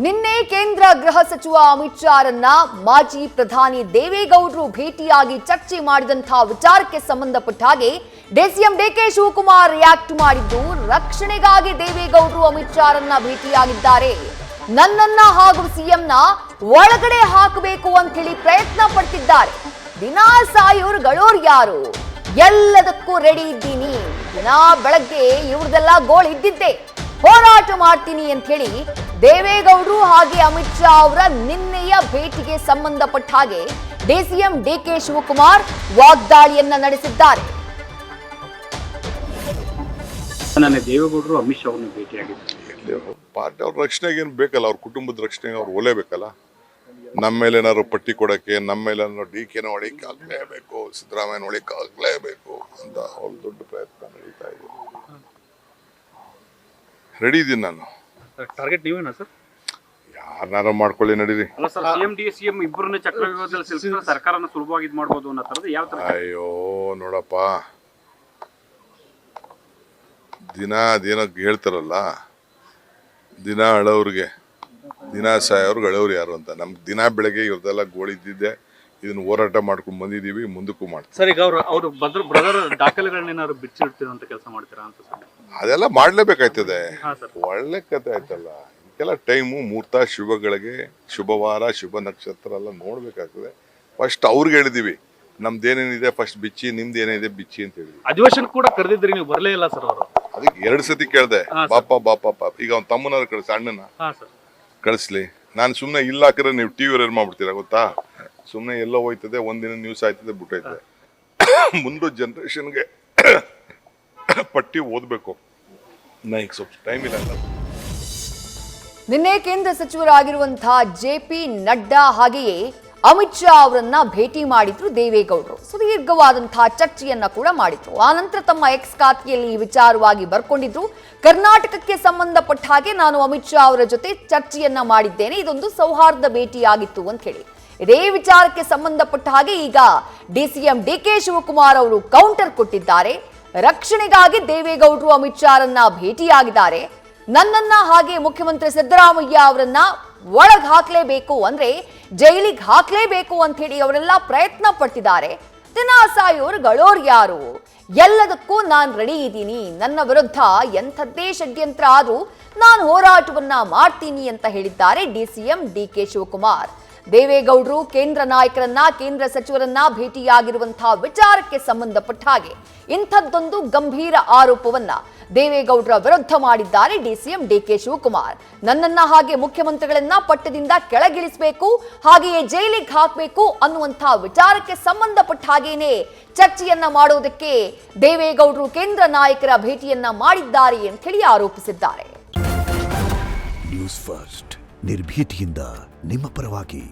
ನಿನ್ನೆ ಕೇಂದ್ರ ಗೃಹ ಸಚಿವ ಅಮಿತ್ ಶಾರನ್ನ ಮಾಜಿ ಪ್ರಧಾನಿ ದೇವೇಗೌಡರು ಭೇಟಿಯಾಗಿ ಚರ್ಚೆ ಮಾಡಿದಂತಹ ವಿಚಾರಕ್ಕೆ ಸಂಬಂಧಪಟ್ಟ ಹಾಗೆ ಡಿಸಿಎಂ ಡಿಕೆ ಶಿವಕುಮಾರ್ ರಿಯಾಕ್ಟ್ ಮಾಡಿದ್ದು, ರಕ್ಷಣೆಗಾಗಿ ದೇವೇಗೌಡರು ಅಮಿತ್ ಶಾರನ್ನ ಭೇಟಿಯಾಗಿದ್ದಾರೆ. ನನ್ನನ್ನ ಹಾಗೂ ಸಿಎಂನ ಒಳಗಡೆ ಹಾಕಬೇಕು ಅಂತ ಹೇಳಿ ಪ್ರಯತ್ನ ಪಡ್ತಿದ್ದಾರೆ. ದಿನಾ ಸಾಯೋರು ಗಳೋರ್ ಯಾರು? ಎಲ್ಲದಕ್ಕೂ ರೆಡಿ ಇದ್ದೀನಿ. ದಿನಾ ಬೆಳಗ್ಗೆ ಇವ್ರದೆಲ್ಲ ಗೋಳು ಇದ್ದಿದ್ದೆ, ಹೋರಾಟ ಮಾಡ್ತೀನಿ ಅಂತ ಹೇಳಿ ದೇವೇಗೌಡರು ಹಾಗೆ ಅಮಿತ್ ಶಾ ಅವರ ನಿನ್ನೆಯ ಭೇಟಿಗೆ ಸಂಬಂಧಪಟ್ಟ ಹಾಗೆ ಡಿಸಿಎಂ ಡಿಕೆ ಶಿವಕುಮಾರ್ ವಾಗ್ದಾಳಿಯನ್ನ ನಡೆಸಿದ್ದಾರೆ. ನನ್ನ ದೇವೇಗೌಡರು ಅಮಿತ್ ಶಾ ಅವರನ್ನು ಭೇಟಿಯಾಗಿದ್ದಾರೆ. ಪಾರ್ಟಿ ಅವ್ರ ರಕ್ಷಣೆಗೆ ಏನು ಬೇಕಲ್ಲ, ಅವ್ರ ಕುಟುಂಬದ ರಕ್ಷಣೆಗೆ ಅವ್ರು ಒಲೇಬೇಕಲ್ಲ. ನಮ್ಮ ಮೇಲೆ ಏನಾದ್ರು ಪಟ್ಟಿ ಕೊಡಕ್ಕೆ, ನಮ್ಮ ಮೇಲೆ ಡಿ ಕೆನ ಹೊಳಿಕ್ ಆಗ್ಲೇಬೇಕು, ಸಿದ್ದರಾಮಯ್ಯನ ಹೊಳಿಕ್ ಆಗ್ಲೇಬೇಕು ಅಂತ ಅವ್ರ ದೊಡ್ಡ ಪ್ರಯತ್ನ ನಡೀತಾ ಇದೆ. ರೆಡಿ ಇದ್ದೀನಿ ನಾನು. Target ನೀವೇನಾ sir? ಯಾರನ್ನಾರು ಮಾಡ್ಕೊಳ್ಳಿ, ನಡೀರಿ. ಅಲ್ಲ ಸರ್, ಸಿಎಂ ಡಿಸಿಎಂ ಇಬ್ಬರನ್ನ ಚಕ್ರವ್ಯೂಹದಲ್ಲಿ ಸಿಲುಕಿಸಿದ್ರೆ ಸರ್ಕಾರನ ಸುಲಭವಾಗಿ ಇದು ಮಾಡಬಹುದು ಅನ್ನೋ ತರದ್ದು ಯಾವ ತರ? ಅಯ್ಯೋ ನೋಡಪ್ಪ, ದಿನ ಅದೇನೋ ಹೇಳ್ತಾರಲ್ಲ, ದಿನ ಅಳವ್ರಿಗೆ ದಿನ ಸಾಯೋರ್ಗೆ ಅಳವ್ರು ಯಾರು ಅಂತ. ನಮ್ಗೆ ದಿನ ಬೆಳಗ್ಗೆ ಇವ್ರದೆಲ್ಲ ಗೋಳಿದ್ದಿದ್ದೆ, ಇದನ್ನ ಹೋರಾಟ ಮಾಡ್ಕೊಂಡು ಬಂದಿದ್ದೀವಿ, ಮುಂದಕ್ಕೂ ಮಾಡ್ತೀವಿ. ಸರ್, ಈಗ ಅವರು ಬ್ರದರ್ ದಾಖಲೆಗಳನ್ನೇನಾದ್ರು ಬಿಚ್ಚಿಡ್ತಿರೋಂಥ ಕೆಲಸ ಮಾಡ್ತೀರಾ ಅಂತ ಸರ್? ಅದೆಲ್ಲ ಮಾಡ್ಲೇಬೇಕಾಯ್ತದೆ. ಒಳ್ಳೆ ಕತೆ ಆಯ್ತಲ್ಲ. ಇದಕ್ಕೆಲ್ಲ ಟೈಮು, ಮುಹೂರ್ತ, ಶುಭಗಳಿಗೆ, ಶುಭವಾರ, ಶುಭ ನಕ್ಷತ್ರ ಎಲ್ಲ ನೋಡ್ಬೇಕಾಗ್ತದೆ. ಫಸ್ಟ್ ಅವ್ರಿಗೆ ಹೇಳಿದೀವಿ, ನಮ್ದೇನೇನಿದೆ ಫಸ್ಟ್ ಬಿಚ್ಚಿ, ನಿಮ್ದು ಏನಿದೆ ಬಿಚ್ಚಿ ಅಂತ ಹೇಳಿದ್ವಿ. ಅಧಿವೇಶನ ಕೂಡ ಕರೆದಿದ್ರಿ, ನೀವು ಬರಲೇ ಇಲ್ಲ ಸರ್ ಅವರು. ಅದಕ್ಕೆ 2 ಸತಿ ಕೇಳ್ದೆ, ಬಾಪ ಈಗ ಅವ್ನ ತಮ್ಮನವ್ರು ಕಳಿಸಿ, ಅಣ್ಣನ ಕಳಿಸ್ಲಿ. ನಾನು ಸುಮ್ಮನೆ ಇಲ್ಲ ಹಾಕಿದ್ರೆ ನೀವು ಟಿವಿ ಏನ್ ಮಾಡ್ಬಿಡ್ತೀರಾ ಗೊತ್ತಾ? ಸುಮ್ಮನೆ ಎಲ್ಲೋ ಹೋಯ್ತದೆ, ಒಂದಿನ ನ್ಯೂಸ್ ಆಯ್ತದೆ, ಬಿಟ್ಟೈತದೆ. ಮುಂದೆ ಜನರೇಷನ್ಗೆ ಪಟ್ಟಿ ಓದಬೇಕು. ಈಗ ಸ್ವಲ್ಪ ಟೈಮ್ ಇಲ್ಲ. ನಿನ್ನೆ ಕೇಂದ್ರ ಸಚಿವರಾಗಿರುವಂತಹ ಜೆಪಿ ನಡ್ಡಾ ಹಾಗೆಯೇ ಅಮಿತ್ ಶಾ ಅವರನ್ನ ಭೇಟಿ ಮಾಡಿದ್ರು ದೇವೇಗೌಡರು. ಸುದೀರ್ಘವಾದಂತಹ ಚರ್ಚೆಯನ್ನ ಕೂಡ ಮಾಡಿದ್ರು. ಆನಂತರ ತಮ್ಮ ಎಕ್ಸ್ ಖಾತೆಯಲ್ಲಿ ಈ ವಿಚಾರವಾಗಿ ಬರ್ಕೊಂಡಿದ್ರು. ಕರ್ನಾಟಕಕ್ಕೆ ಸಂಬಂಧಪಟ್ಟ ಹಾಗೆ ನಾನು ಅಮಿತ್ ಶಾ ಅವರ ಜೊತೆ ಚರ್ಚೆಯನ್ನ ಮಾಡಿದ್ದೇನೆ, ಇದೊಂದು ಸೌಹಾರ್ದ ಭೇಟಿಯಾಗಿತ್ತು ಅಂತ ಹೇಳಿ. ಇದೇ ವಿಚಾರಕ್ಕೆ ಸಂಬಂಧಪಟ್ಟ ಹಾಗೆ ಈಗ ಡಿಸಿಎಂ ಡಿಕೆ ಶಿವಕುಮಾರ್ ಅವರು ಕೌಂಟರ್ ಕೊಟ್ಟಿದ್ದಾರೆ. ರಕ್ಷಣೆಗಾಗಿ ದೇವೇಗೌಡರು ಅಮಿತ್ ಶಾರನ್ನ ಭೇಟಿಯಾಗಿದ್ದಾರೆ. ನನ್ನನ್ನ ಹಾಗೆ ಮುಖ್ಯಮಂತ್ರಿ ಸಿದ್ದರಾಮಯ್ಯ ಅವರನ್ನ ಒಳಗ್ ಹಾಕ್ಲೇಬೇಕು, ಅಂದ್ರೆ ಜೈಲಿಗೆ ಹಾಕ್ಲೇಬೇಕು ಅಂತ ಹೇಳಿ ಅವರೆಲ್ಲ ಪ್ರಯತ್ನ ಪಡ್ತಿದ್ದಾರೆ. ದಿನ ಸಾಯೋರು ಗಳೋರ್ ಯಾರು? ಎಲ್ಲದಕ್ಕೂ ನಾನು ರೆಡಿ ಇದ್ದೀನಿ. ನನ್ನ ವಿರುದ್ಧ ಎಂಥದ್ದೇ ಷಡ್ಯಂತ್ರ ಆದ್ರೂ ನಾನು ಹೋರಾಟವನ್ನ ಮಾಡ್ತೀನಿ ಅಂತ ಹೇಳಿದ್ದಾರೆ ಡಿಸಿಎಂ ಡಿಕೆ ಶಿವಕುಮಾರ್. ದೇವೇಗೌಡರು ಕೇಂದ್ರ ನಾಯಕರನ್ನ, ಕೇಂದ್ರ ಸಚಿವರನ್ನ ಭೇಟಿಯಾಗಿರುವಂತಹ ವಿಚಾರಕ್ಕೆ ಸಂಬಂಧಪಟ್ಟ ಹಾಗೆ ಇಂಥದ್ದೊಂದು ಗಂಭೀರ ಆರೋಪವನ್ನ ದೇವೇಗೌಡರ ವಿರುದ್ಧ ಮಾಡಿದ್ದಾರೆ ಡಿಸಿಎಂ ಡಿಕೆ ಶಿವಕುಮಾರ್. ನನ್ನನ್ನ ಹಾಗೆ ಮುಖ್ಯಮಂತ್ರಿಗಳನ್ನ ಪಟ್ಟದಿಂದ ಕೆಳಗಿಳಿಸಬೇಕು, ಹಾಗೆಯೇ ಜೈಲಿಗೆ ಹಾಕಬೇಕು ಅನ್ನುವಂತಹ ವಿಚಾರಕ್ಕೆ ಸಂಬಂಧಪಟ್ಟ ಹಾಗೇನೆ ಚರ್ಚೆಯನ್ನ ಮಾಡೋದಕ್ಕೆ ದೇವೇಗೌಡರು ಕೇಂದ್ರ ನಾಯಕರ ಭೇಟಿಯನ್ನ ಮಾಡಿದ್ದಾರೆ ಅಂತ ಹೇಳಿ ಆರೋಪಿಸಿದ್ದಾರೆ. ನ್ಯೂಸ್ ಫಸ್ಟ್, ನಿರ್ಭೀತಿಯಿಂದ ನಿಮ್ಮ ಪರವಾಗಿ.